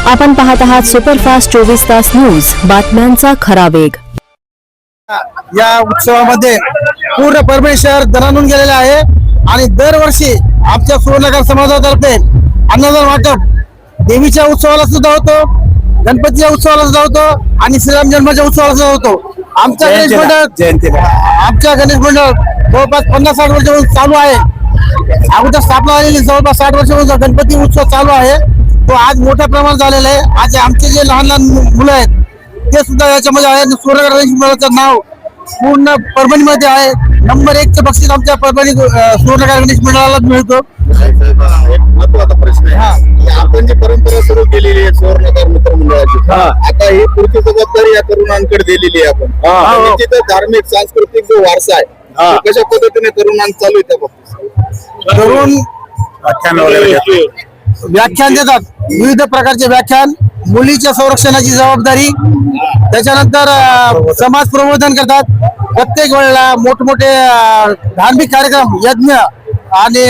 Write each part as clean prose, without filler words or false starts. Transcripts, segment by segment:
आपण पाहत आहात सुपरफास्ट 24 तास न्यूज, बातम्यांचा खरा वेग। या उत्सवामध्ये पूर्ण परभणी शहर दणाणून गेलेले आहे आणि दरवर्षी आमच्या सुवर्णकार समाजातर्फे अन्नदान वाटप देवीच्या उत्सवाला सुद्धा होतो, गणपतीच्या उत्सवाला सुद्धा होतो आणि श्रीराम जन्माच्या उत्सवाला सुद्धा होतो। आमच्या गणेश मंडळ जवळपास 50-60 वर्षापासून चालू आहे। अगोदर स्थापना झालेली जवळपास 60 वर्षापासून गणपती उत्सव चालू आहे, तो आज मोठ्या प्रमाणात झालेला आहे। आज आमचे जे लहान लहान मुलं आहेत ते सुद्धा याच्यामध्ये आहे। सुवर्णकार गणेश मंडळाचं नाव पूर्ण परभणीमध्ये आहे। नंबर 1 चं बक्षीस आमच्या परभणी सुवर्णकार गणेश मंडळाला मिळतो। महत्वाचा प्रश्न आहे, आपण जी परंपरा सुरू केलेली आहे सुवर्णकार मित्र मंडळाची, आता ही पुढची जबाबदारी या तरुणांकडे दिलेली आहे आपण। निश्चितच धार्मिक सांस्कृतिक जो वारसा आहे कशा पद्धतीने तरुणांना चालू आहे त्या बाबतीत तरुण व्याख्यान देतात, विविध प्रकारचे व्याख्यान, मुलीच्या संरक्षणाची जबाबदारी, त्याच्यानंतर समाज प्रबोधन करतात। प्रत्येक वेळेला मोठमोठे धार्मिक कार्यक्रम, यज्ञ आणि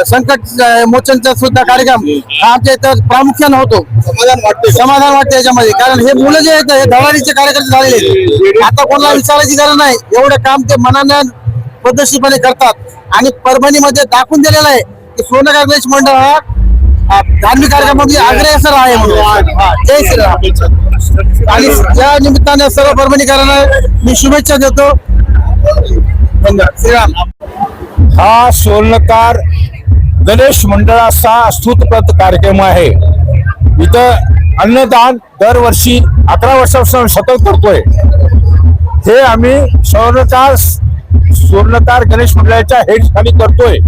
संकट मोचनचा सुद्धा कार्यक्रम हा आमच्या इथं प्रामुख्याने होतो। समाधान वाटते याच्यामध्ये, कारण हे मुलं जे आहेत हे धडाडीचे कार्यकर्ते झालेले आहेत। आता कोणाला विचारायची गरज नाही, एवढं काम ते मनाने पद्धतशीरपणे करतात आणि परभणीमध्ये दाखवून दिलेलं आहे की सुवर्णकार गणेश मंडळ हा धार्मिक कार्यक्रमामध्ये अग्रेसर आहे म्हणून। जय श्रीराम। आणि या निमित्ताने सर्व परभणीकरांना मी शुभेच्छा देतो। श्रीराम। हा सुवर्णकार गणेश मंडळाचा स्तुतप्रत कार्यक्रम आहे। इथं अन्नदान दरवर्षी 11 वर्षापासून सतत करतोय। हे आम्ही सुवर्णकार गणेश मंडळाच्या हेड खाली करतोय।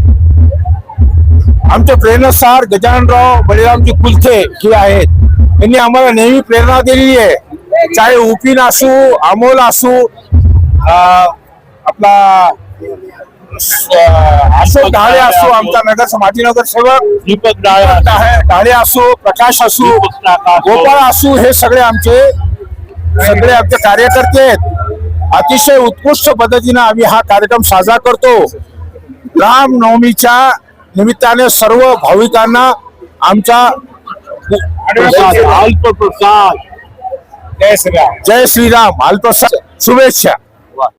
आमचे प्रेरणास्थान गजाननराव बळीरामजी कुलथे हे आहेत, त्यांनी आम्हाला नेहमी प्रेरणा दिलेली आहे। चाहे उपिन असू, अमोल असू, आपला अशोक ढाळे असो, आमचा माजी नगरसेवक दीपक ढाळे असो, प्रकाश असू, गोपाळ असू, हे सगळे आमचे कार्यकर्ते आहेत। अतिशय उत्कृष्ट पद्धतीने आम्ही हा कार्यक्रम साजरा करतो। रामनवमीच्या निमित्ताने सर्व भाविकांना आमचा अल्पप्रसाद, जय श्रीराम, अल्पप्रसाद शुभेच्छा।